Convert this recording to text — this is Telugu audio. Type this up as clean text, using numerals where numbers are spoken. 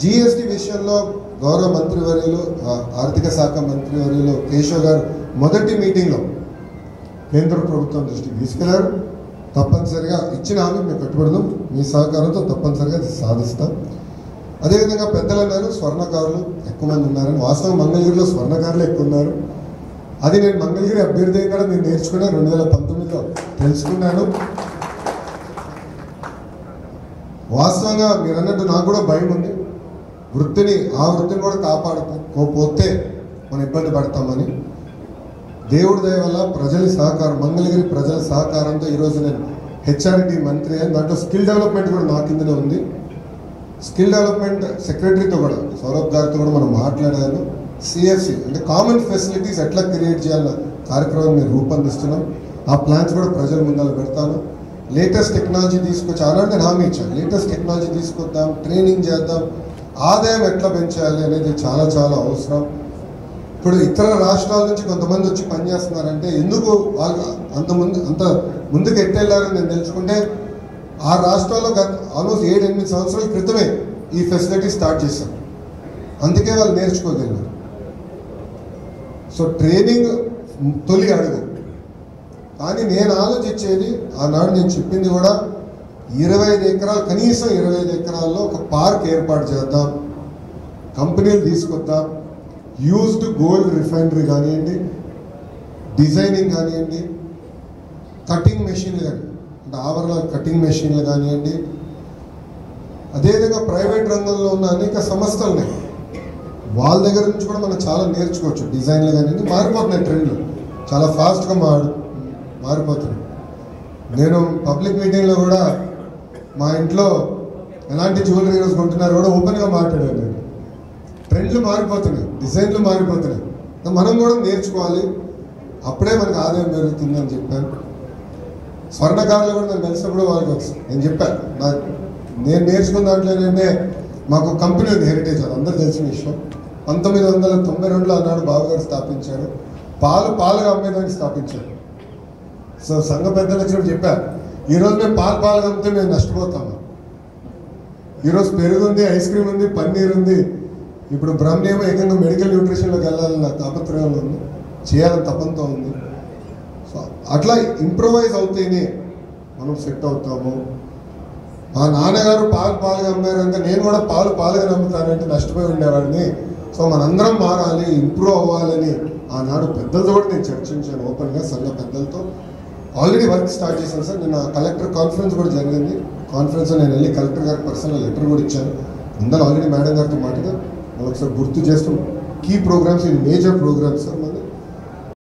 జిఎస్టీ విషయంలో గౌరవ మంత్రివర్యులు ఆర్థిక శాఖ మంత్రివర్యులు కేశవ్ గారు మొదటి మీటింగ్లో కేంద్ర ప్రభుత్వం దృష్టికి తీసుకెళ్లారు. తప్పనిసరిగా ఇచ్చిన హామీ మేము కట్టుబడదాం, మీ సహకారంతో తప్పనిసరిగా సాధిస్తాం. అదేవిధంగా పెద్దలు అన్నారు స్వర్ణకారులు ఎక్కువ మంది ఉన్నారని. వాస్తవం మంగళగిరిలో స్వర్ణకారులు ఎక్కువ ఉన్నారు. అది నేను మంగళగిరి అభ్యర్థి కూడా నేను నేర్చుకున్నాను, 2019లో తెలుసుకున్నాను. వాస్తవంగా మీరు అన్నట్టు నాకు కూడా భయం ఉంది. ఆ వృత్తిని కూడా కాపాడుకోకపోతే మనం ఇబ్బంది పడతామని. దేవుడి దయ వల్ల ప్రజల సహకారం, మంగళగిరి ప్రజల సహకారంతో ఈరోజు నేను హెచ్ఆర్డి మంత్రి అని, దాంట్లో స్కిల్ డెవలప్మెంట్ కూడా నా కిందనే ఉంది. స్కిల్ డెవలప్మెంట్ సెక్రటరీతో కూడా సౌరభ్ గారితో కూడా మనం మాట్లాడాను. సిఎఫ్సి అంటే కామన్ ఫెసిలిటీస్ ఎట్లా క్రియేట్ చేయాలన్న కార్యక్రమం మేము రూపొందిస్తున్నాం. ఆ ప్లాన్స్ కూడా ప్రజల ముందర పెడతాను. లేటెస్ట్ టెక్నాలజీ తీసుకొచ్చి ఆనాడు నేను హామీ ఇచ్చాను, లేటెస్ట్ టెక్నాలజీ తీసుకొద్దాం, ట్రైనింగ్ చేద్దాం, ఆదాయం ఎట్లా పెంచాలి అనేది చాలా చాలా అవసరం. ఇప్పుడు ఇతర రాష్ట్రాల నుంచి కొంతమంది వచ్చి పనిచేస్తున్నారంటే ఎందుకు వాళ్ళు అంత ముందుకు ఎట్టెళ్ళారని నేను తెలుసుకుంటే, ఆ రాష్ట్రాల్లో ఆల్మోస్ట్ 7-8 సంవత్సరాల క్రితమే ఈ ఫెసిలిటీ స్టార్ట్ చేశారు. అందుకే వాళ్ళు నేర్చుకోగలిగారు. సో ట్రైనింగ్ తొలి అడుగు. కానీ నేను ఆలోచించేది, ఆనాడు నేను చెప్పింది కూడా 25 ఎకరాలు, కనీసం 25 ఎకరాల్లో ఒక పార్క్ ఏర్పాటు చేద్దాం, కంపెనీలు తీసుకొద్దాం, యూజ్డ్ గోల్డ్ రిఫైనరీ కానివ్వండి, డిజైనింగ్ కానివ్వండి, కటింగ్ మెషిన్లు కానీ అంటే ఆవరణ కటింగ్ మెషిన్లు కానివ్వండి, అదేవిధంగా ప్రైవేట్ రంగంలో ఉన్న అనేక సంస్థలు ఉన్నాయి, వాళ్ళ దగ్గర నుంచి కూడా మనం చాలా నేర్చుకోవచ్చు. డిజైన్లు కానివ్వండి, మారిపోతున్నాయి, ట్రెండ్లు చాలా ఫాస్ట్గా మారిపోతున్నాయి. నేను పబ్లిక్ మీటింగ్లో కూడా మా ఇంట్లో ఎలాంటి జ్యువెలరీ ఈరోజు కొంటున్నారు కూడా ఓపెన్గా మాట్లాడాను. నేను ట్రెండ్లు మారిపోతున్నాయి, డిజైన్లు మారిపోతున్నాయి, మనం కూడా నేర్చుకోవాలి, అప్పుడే మనకు ఆదాయం పెరుగుతుందని చెప్పాను. స్వర్ణకారులు కూడా నేను కలిసినప్పుడు వాళ్ళకి నేను చెప్పాను, నేను నేర్చుకున్న దాంట్లో ఏంటంటే మాకు కంపెనీ ఉంది, హెరిటేజ్, అది అందరూ తెలిసిన విషయం. 1992లో ఆనాడు బాబుగారు స్థాపించారు. పాలుగా అమ్మేదానికి స్థాపించారు. సో సంఘ పెద్దలు వచ్చినప్పుడు చెప్పారు, ఈరోజు మేము పాలుగా అమ్మితే మేము నష్టపోతాము. ఈరోజు పెరుగు ఉంది, ఐస్ క్రీమ్ ఉంది, పన్నీర్ ఉంది. ఇప్పుడు బ్రహ్మేమో ఏకంగా మెడికల్ న్యూట్రిషన్లోకి వెళ్ళాలన్న తాపత్రయంలో ఉంది, చేయాలని తపంతో ఉంది. సో అట్లా ఇంప్రూవైజ్ అవుతేనే మనం సెట్ అవుతాము. మా నాన్నగారు పాలుగా అమ్మారంటే నేను కూడా పాలుగా నమ్ముతానంటే నష్టపోయి ఉండేవాడిని. సో మనందరం మారాలి, ఇంప్రూవ్ అవ్వాలని ఆనాడు పెద్దలతో కూడా నేను చర్చించాను ఓపెన్గా, సంఘ పెద్దలతో. ఆల్రెడీ వర్క్ స్టార్ట్ చేశాను సార్. నిన్న కలెక్టర్ కాన్ఫరెన్స్ కూడా జరిగింది. కాన్ఫరెన్స్లో నేను వెళ్ళి కలెక్టర్ గారికి పర్సనల్ లెటర్ కూడా ఇచ్చాను. అందరూ ఆల్రెడీ మేడం గారితో మాట్లాగా ఒకసారి గుర్తు చేస్తూ, కీ ప్రోగ్రామ్స్, ఇది మేజర్ ప్రోగ్రామ్స్ సార్. మన